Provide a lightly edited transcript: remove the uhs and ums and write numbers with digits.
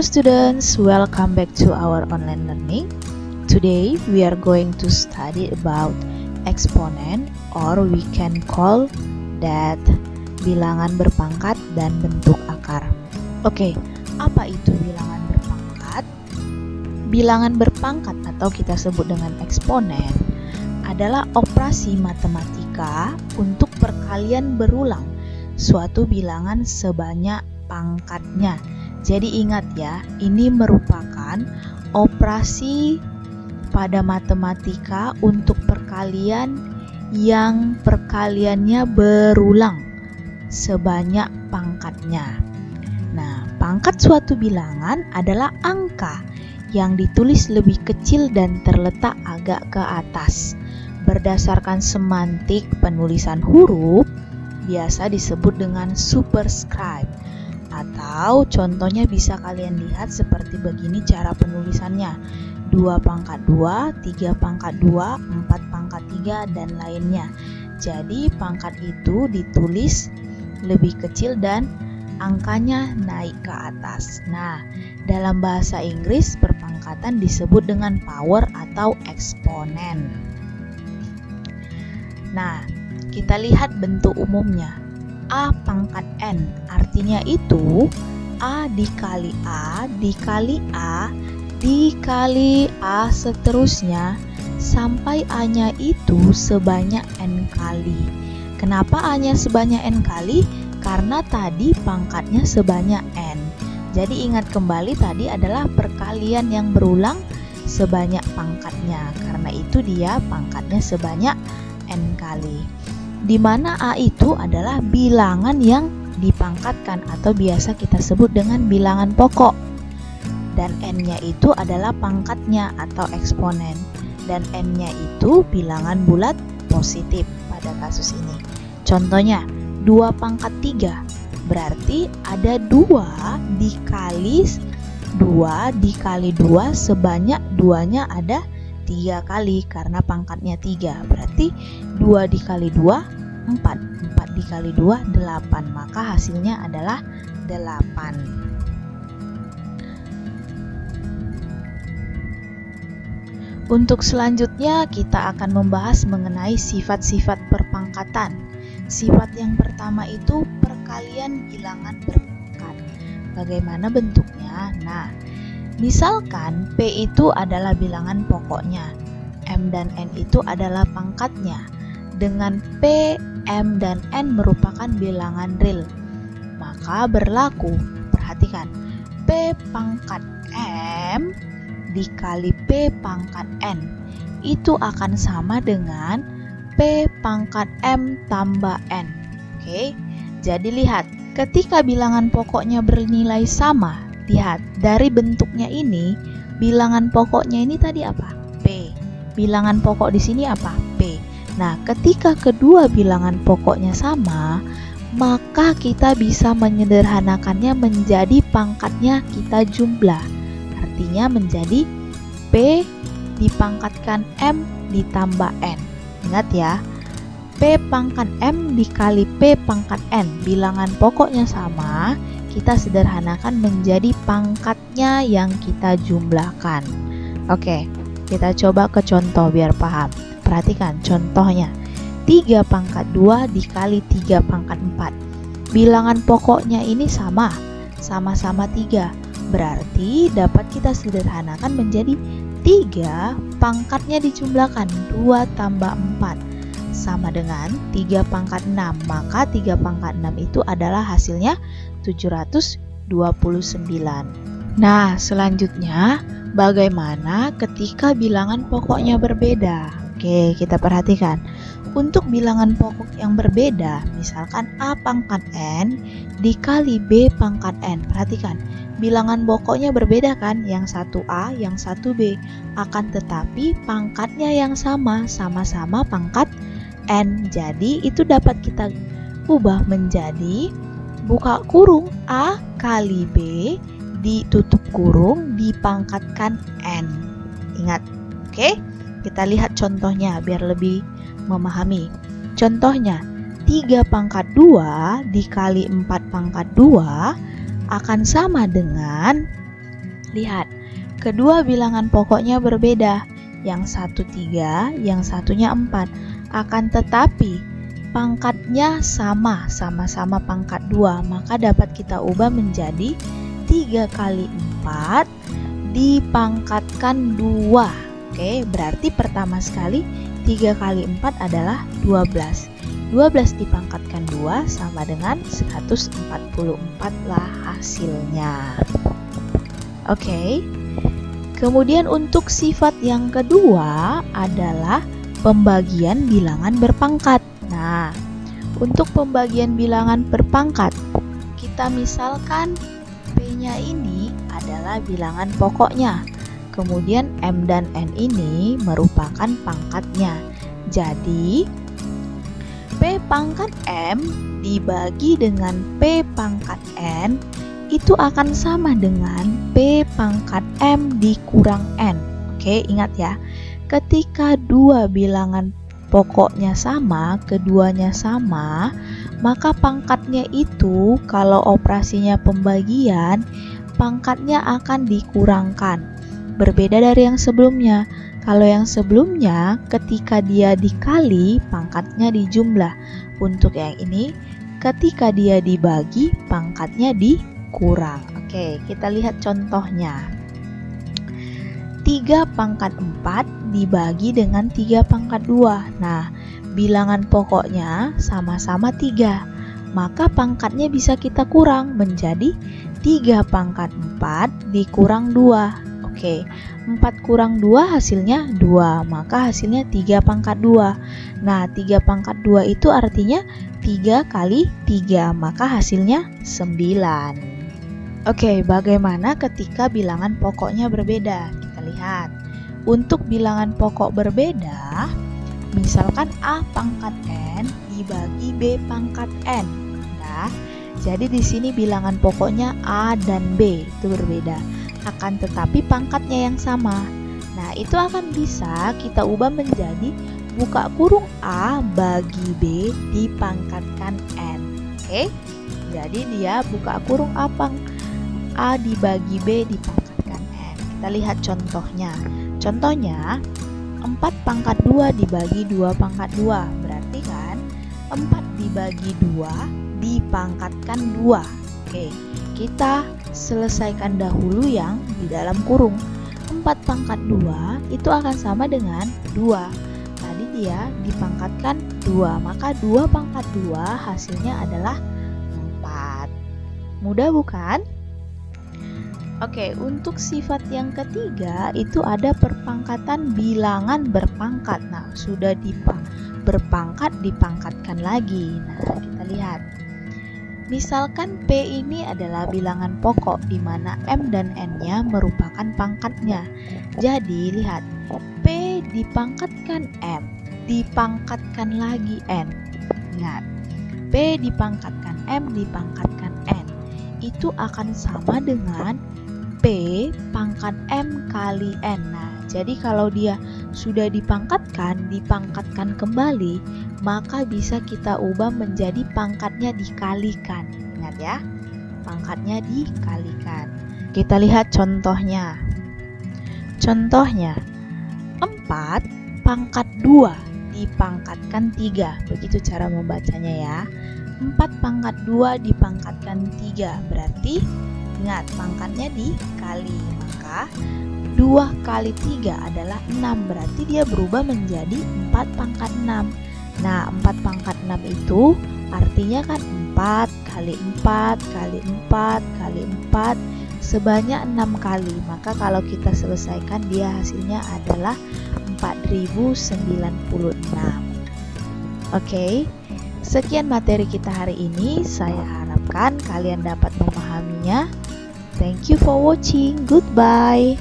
students, welcome back to our online learning. Today we are going to study about exponent, or we can call that bilangan berpangkat dan bentuk akar. Oke, apa itu bilangan berpangkat? Bilangan berpangkat atau kita sebut dengan eksponen adalah operasi matematika untuk perkalian berulang suatu bilangan sebanyak pangkatnya. Jadi ingat ya, ini merupakan operasi pada matematika untuk perkalian yang perkaliannya berulang sebanyak pangkatnya. Nah, pangkat suatu bilangan adalah angka yang ditulis lebih kecil dan terletak agak ke atas. Berdasarkan semantik penulisan huruf, biasa disebut dengan superscribe. Atau contohnya bisa kalian lihat seperti begini cara penulisannya. 2 pangkat 2, 3 pangkat 2, 4 pangkat 3, dan lainnya. Jadi pangkat itu ditulis lebih kecil dan angkanya naik ke atas. Nah, dalam bahasa Inggris perpangkatan disebut dengan power atau eksponen. Nah, kita lihat bentuk umumnya. A pangkat N, artinya itu A dikali A dikali A dikali A seterusnya sampai A-nya itu sebanyak N kali. Kenapa A-nya sebanyak N kali? Karena tadi pangkatnya sebanyak N. Jadi ingat kembali tadi adalah perkalian yang berulang sebanyak pangkatnya. Karena itu dia pangkatnya sebanyak N kali. Di mana A itu adalah bilangan yang dipangkatkan atau biasa kita sebut dengan bilangan pokok. Dan N-nya itu adalah pangkatnya atau eksponen. Dan N-nya itu bilangan bulat positif pada kasus ini. Contohnya 2 pangkat 3, berarti ada 2 dikali 2 sebanyak 2-nya ada 3 kali karena pangkatnya 3. Berarti 2 dikali 2 4, 4 dikali 2 8, maka hasilnya adalah 8. Untuk selanjutnya kita akan membahas mengenai sifat-sifat perpangkatan. Sifat yang pertama itu perkalian bilangan berpangkat. Bagaimana bentuknya? Nah, misalkan P itu adalah bilangan pokoknya, M dan N itu adalah pangkatnya. Dengan P, M, dan N merupakan bilangan real, maka berlaku, perhatikan, P pangkat M dikali P pangkat N itu akan sama dengan P pangkat M tambah N. Oke, jadi lihat, ketika bilangan pokoknya bernilai sama, lihat, dari bentuknya ini, bilangan pokoknya ini tadi apa? P. Bilangan pokok di sini apa? P. Nah, ketika kedua bilangan pokoknya sama, maka kita bisa menyederhanakannya menjadi pangkatnya kita jumlah. Artinya menjadi P dipangkatkan M ditambah N. Ingat ya, P pangkat M dikali P pangkat N. Bilangan pokoknya sama, kita sederhanakan menjadi pangkatnya yang kita jumlahkan. Oke, kita coba ke contoh biar paham. Perhatikan contohnya, 3 pangkat 2 dikali 3 pangkat 4. Bilangan pokoknya ini sama-sama 3. Berarti dapat kita sederhanakan menjadi 3 pangkatnya dijumlahkan, 2 tambah 4 sama dengan 3 pangkat 6. Maka 3 pangkat 6 itu adalah hasilnya 729. Nah, selanjutnya bagaimana ketika bilangan pokoknya berbeda? Oke, kita perhatikan. Untuk bilangan pokok yang berbeda, misalkan A pangkat N dikali B pangkat N. Perhatikan, bilangan pokoknya berbeda kan? Yang satu A, yang satu B. Akan tetapi pangkatnya yang sama-sama pangkat N. Jadi itu dapat kita ubah menjadi buka kurung A kali B ditutup kurung dipangkatkan N. Ingat, oke? Kita lihat contohnya biar lebih memahami. Contohnya, 3 pangkat 2 dikali 4 pangkat 2 akan sama dengan Lihat, kedua bilangan pokoknya berbeda. Yang satu 3, yang satunya 4. Akan tetapi pangkatnya sama-sama pangkat 2. Maka dapat kita ubah menjadi 3 kali 4 dipangkatkan 2. Oke, berarti pertama sekali 3 kali 4 adalah 12. 12 dipangkatkan 2 sama dengan 144 lah hasilnya. Oke. Kemudian untuk sifat yang kedua adalah pembagian bilangan berpangkat. Nah, untuk pembagian bilangan berpangkat, kita misalkan P-nya ini adalah bilangan pokoknya. Kemudian M dan N ini merupakan pangkatnya. Jadi, P pangkat M dibagi dengan P pangkat N itu akan sama dengan P pangkat M dikurang N. Oke, ingat ya. Ketika dua bilangan pokoknya sama, keduanya sama, maka pangkatnya itu kalau operasinya pembagian, pangkatnya akan dikurangkan. Berbeda dari yang sebelumnya. Kalau yang sebelumnya, ketika dia dikali, pangkatnya dijumlah. Untuk yang ini, ketika dia dibagi, pangkatnya dikurang. Oke, kita lihat contohnya. 3 pangkat 4 dibagi dengan 3 pangkat 2. Nah, bilangan pokoknya sama-sama 3. Maka pangkatnya bisa kita kurang menjadi 3 pangkat 4 dikurang 2. Oke, 4 kurang 2 hasilnya 2. Maka hasilnya 3 pangkat 2. Nah, 3 pangkat 2 itu artinya 3 kali 3. Maka hasilnya 9. Oke, bagaimana ketika bilangan pokoknya berbeda? Kita lihat. Untuk bilangan pokok berbeda, misalkan A pangkat N dibagi B pangkat N. Nah, jadi di sini bilangan pokoknya A dan B itu berbeda. Akan tetapi pangkatnya yang sama. Nah, itu akan bisa kita ubah menjadi buka kurung A bagi B dipangkatkan N. Oke? Jadi dia buka kurung A dibagi B dipangkatkan N. Kita lihat contohnya. Contohnya 4 pangkat 2 dibagi 2 pangkat 2. Berarti kan 4 dibagi 2 dipangkatkan 2. Oke, kita selesaikan dahulu yang di dalam kurung. 4 pangkat 2 itu akan sama dengan 2. Tadi dia dipangkatkan 2, maka 2 pangkat 2 hasilnya adalah 4. Mudah bukan? Oke, untuk sifat yang ketiga itu ada perpangkatan bilangan berpangkat. Nah, sudah berpangkat dipangkatkan lagi. Nah, kita lihat. Misalkan P ini adalah bilangan pokok di mana M dan N-nya merupakan pangkatnya. Jadi, lihat. P dipangkatkan M, dipangkatkan lagi N. Ingat. P dipangkatkan M, dipangkatkan N. Itu akan sama dengan P pangkat M kali N. Nah, jadi kalau dia sudah dipangkatkan kembali, maka bisa kita ubah menjadi pangkatnya dikalikan. Ingat ya, pangkatnya dikalikan. Kita lihat contohnya. Contohnya, 4 pangkat 2 dipangkatkan 3. Begitu cara membacanya ya. 4 pangkat 2 dipangkatkan 3. Berarti ingat, pangkatnya dikali, maka 2 kali 3 adalah 6. Berarti dia berubah menjadi 4 pangkat 6. Nah, 4 pangkat 6 itu artinya kan 4 kali 4 kali 4 kali 4 sebanyak 6 kali. Maka kalau kita selesaikan dia hasilnya adalah 4096. Oke, sekian materi kita hari ini. Saya harapkan kalian dapat memahaminya. Thank you for watching. Goodbye.